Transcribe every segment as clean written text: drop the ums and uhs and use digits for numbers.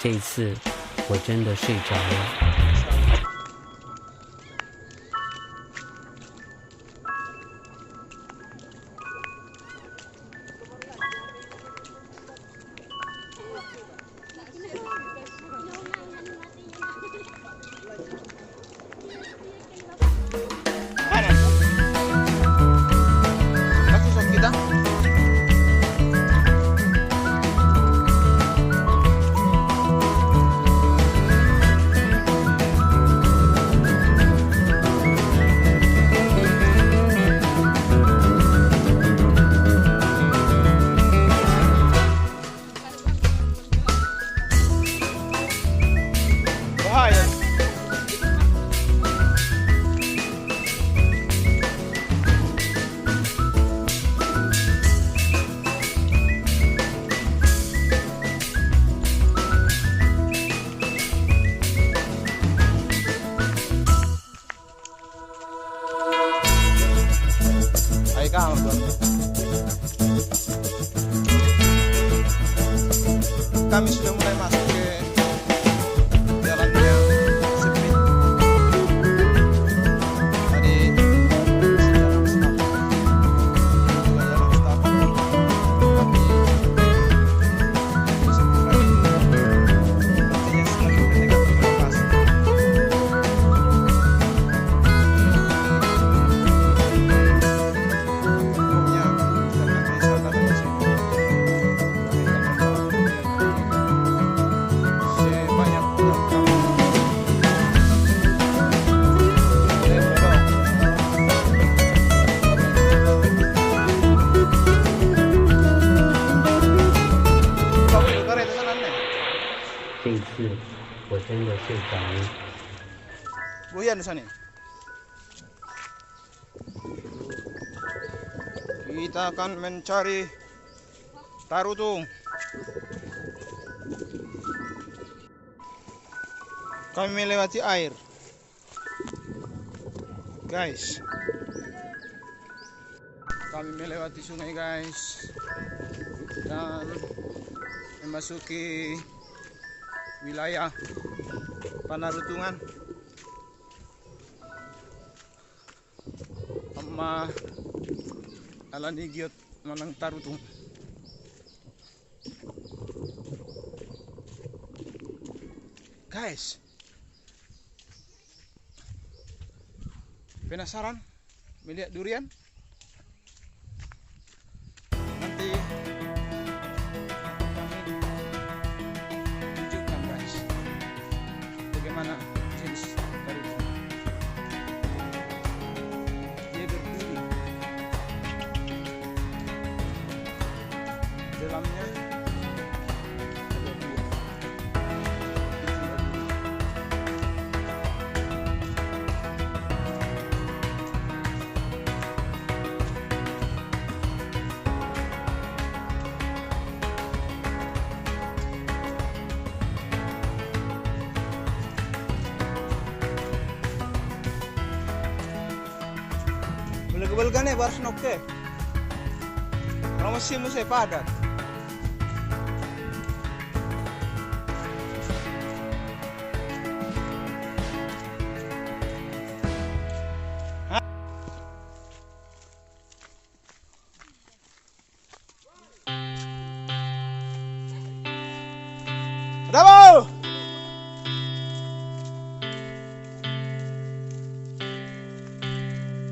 这一次我真的睡着了。Kami sudah mulai masuk ke jalan yang sepi. Tadi jalan setapak, tapi sepertinya semakin mendekati lokasi. Umumnya karena wisata di sini.这一次我真的睡着了。Buyan di sana. Kita akan mencari tarutung. Kami melewati air, guys. Kami melewati sungai, guys, dan memasuki wilayah Panarutungan. Amma alanigiot manang tarutung. Guys, penasaran melihat durian? Nanti kami tunjukkan, guys, bagaimana jenis tarutung. Dia berduri, dalamnya ada dia. Belga-belga nih baru snok ke. Kalau masih musai padat. Bravo!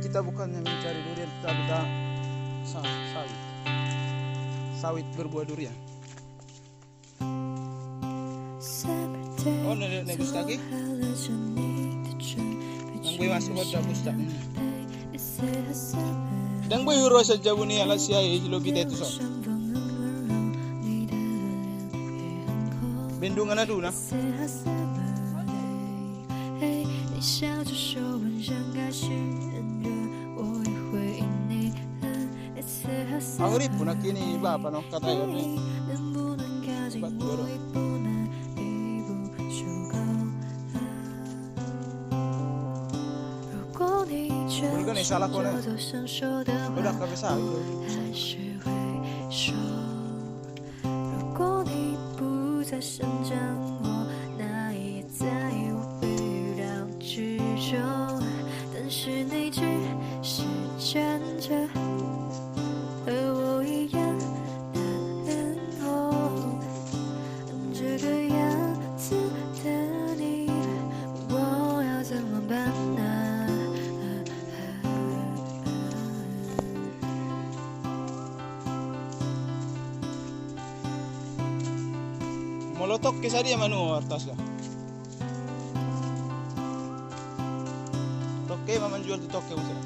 Kita bukannya mencari durian, kita bukan sawit berbuah durian. Oh, nih bustaki. Nang boy masuk pada bustak. Dan boy huro sa jabuni ala siya ilobita itu so. Bendungan na doon, ha? Ang rip po na kini iba pa no katayo ni Baturo. Bulgan ni salah ko na. Udah kabisa. Molotok kisah dia manu artas lah. Toke mama jual di toke udah.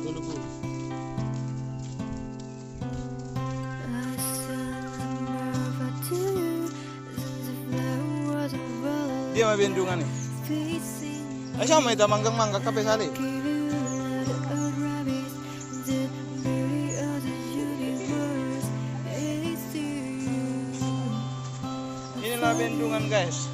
Dulu. Dia mah bendungan nih. Sama itu manggang kape sale. Inilah bendungan guys.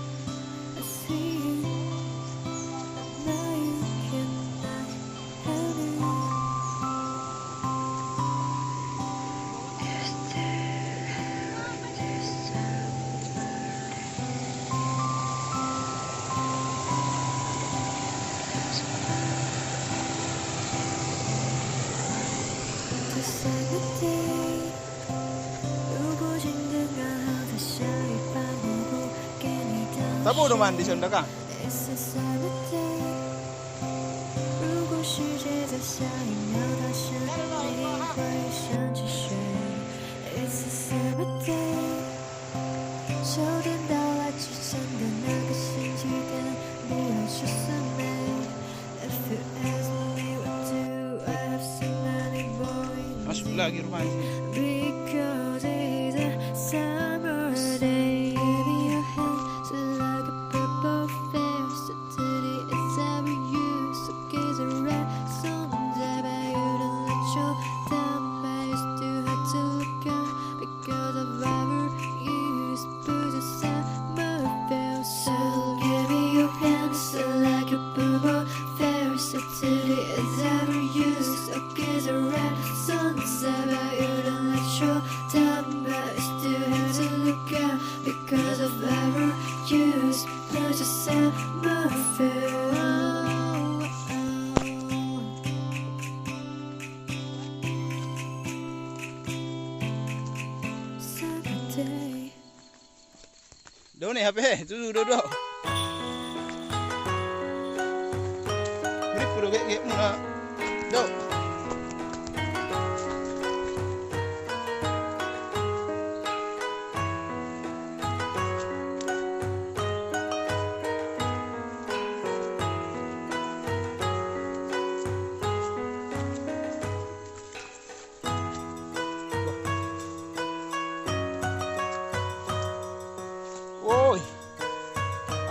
Tahu udah mandi sudah kan? Masuk lagi rumahnya. Đâu này HP, đâu. Grip udah kayak mana? Đâu.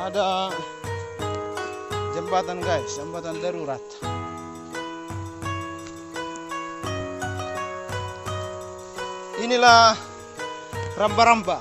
Ada jembatan guys, jembatan darurat. Inilah ramba-ramba.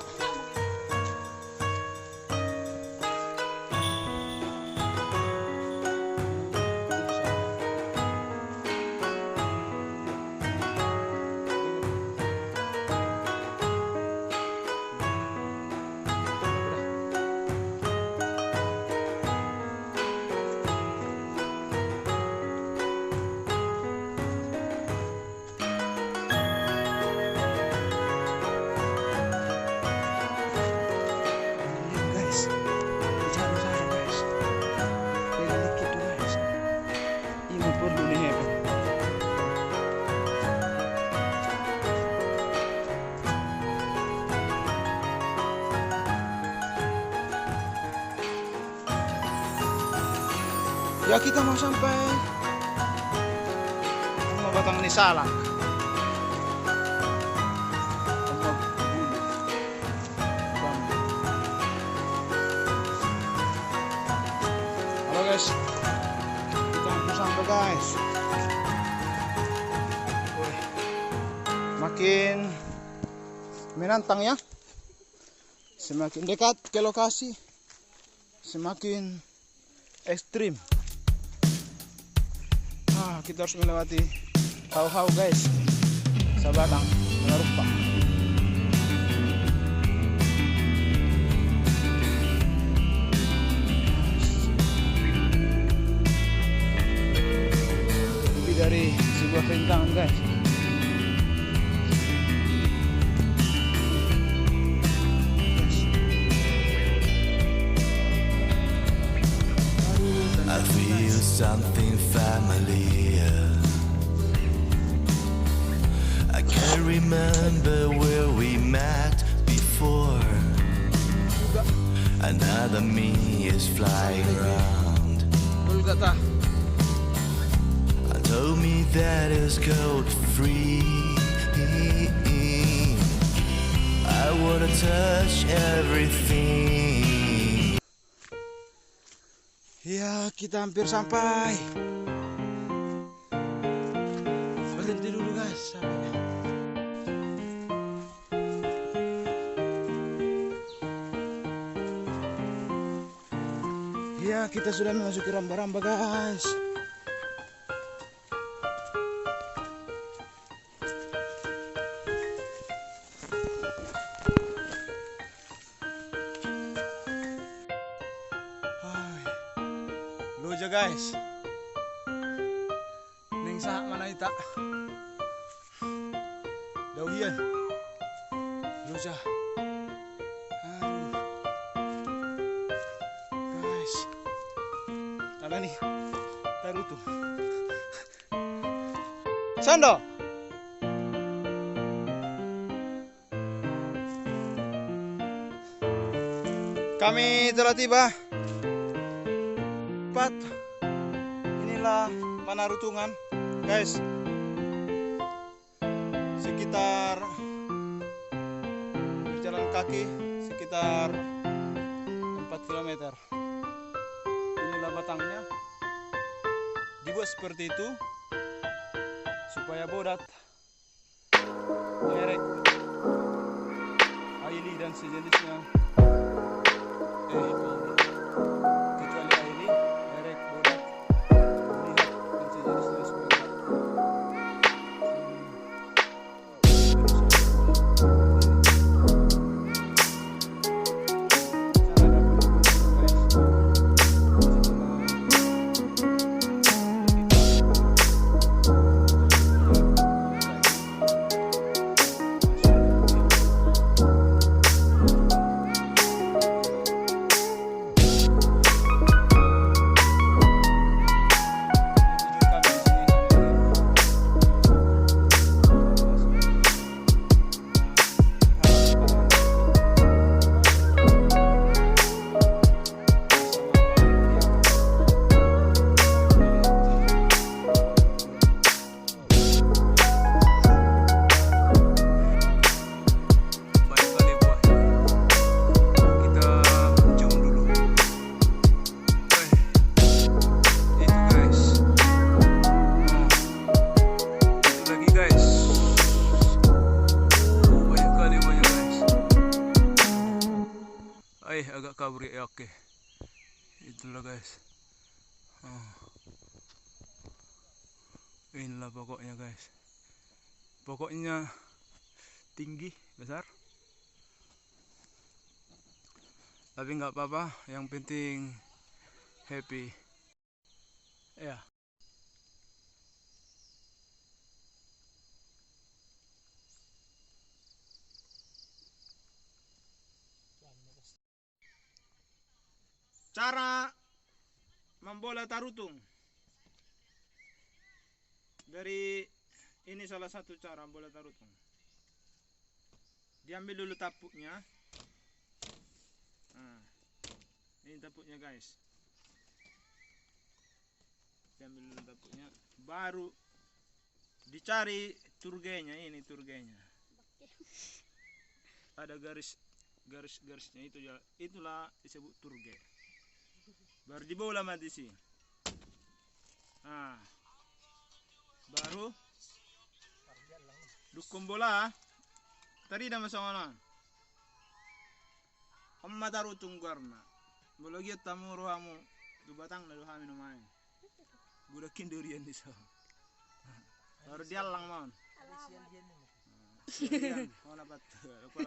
Ya kita mau sampai Rumah Batang Nisalak. Halo guys, kita mau sampai guys. Makin menantang ya. Semakin dekat ke lokasi, semakin ekstrim. Kita harus melewati hau-hau guys, Sabatang Menarupa. Lebih dari sebuah rintangan guys. I feel something familiar. I can't remember where we met before. Another me is flying around. Bulgata. Told me that it's gold free. I wanna touch everything. Ya, kita hampir sampai. Berhenti dulu guys. Ya, kita sudah memasuki ramba-ramba guys. Loja guys. Ning sa mana ita. Dawian. Loja. Aduh. Guys. Ada nih. Taruh tuh. Sando. Kami telah tiba. Inilah Manarutungan guys, sekitar berjalan kaki sekitar 4 km. Inilah batangnya, dibuat seperti itu supaya bodat, lerek, aili dan sejenisnya kecuali aili, lerek, bodat, lihat dan sejenisnya supaya agak kabur ya, oke. Itulah guys. Inilah pokoknya guys. Pokoknya tinggi, besar. Tapi nggak apa-apa, yang penting happy. Ya. Cara membola tarutung. Dari ini salah satu cara membola tarutung. Diambil dulu tapuknya. Nah, ini tapuknya guys. Diambil dulu tapuknya, baru dicari turgenya. Ini turgenya. Ada garis-garisnya itu ya. Itulah disebut turge. Baru dibola mati sih. Nah, baru dukung bola. Tadi dah masuk mana? Amma tarutung karena bola giat tamu rohamu du batang na du haminu main. Budak kindurian di sana. Baru dialang mon. Sian mana pat? Aku